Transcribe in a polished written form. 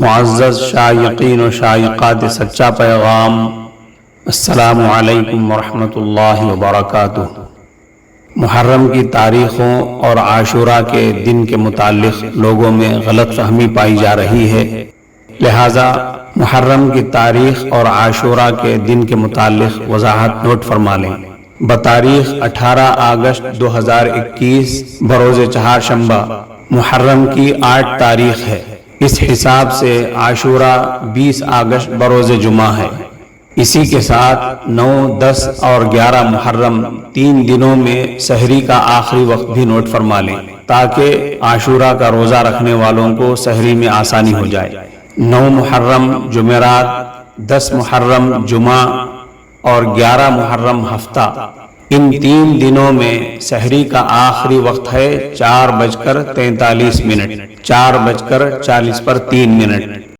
معزز شائقین و شائقات سچا پیغام، السلام علیکم ورحمۃ اللہ وبرکاتہ۔ محرم کی تاریخوں اور عاشورہ کے دن کے متعلق لوگوں میں غلط فہمی پائی جا رہی ہے، لہٰذا محرم کی تاریخ اور عاشورہ کے دن کے متعلق وضاحت نوٹ فرما لیں۔ بتاریخ 18 اگست 2021 بروز چہارشنبہ محرم کی 8 تاریخ ہے۔ اس حساب سے عاشورہ 20 اگست بروز جمعہ ہے۔ اسی کے ساتھ 9، 10 اور 11 محرم 3 دنوں میں سحری کا آخری وقت بھی نوٹ فرما لیں تاکہ عاشورہ کا روزہ رکھنے والوں کو سحری میں آسانی ہو جائے۔ 9 محرم جمعرات، 10 محرم جمعہ اور 11 محرم ہفتہ، ان 3 دنوں میں سحری کا آخری وقت ہے 4:43 4:40 پر 3 منٹ۔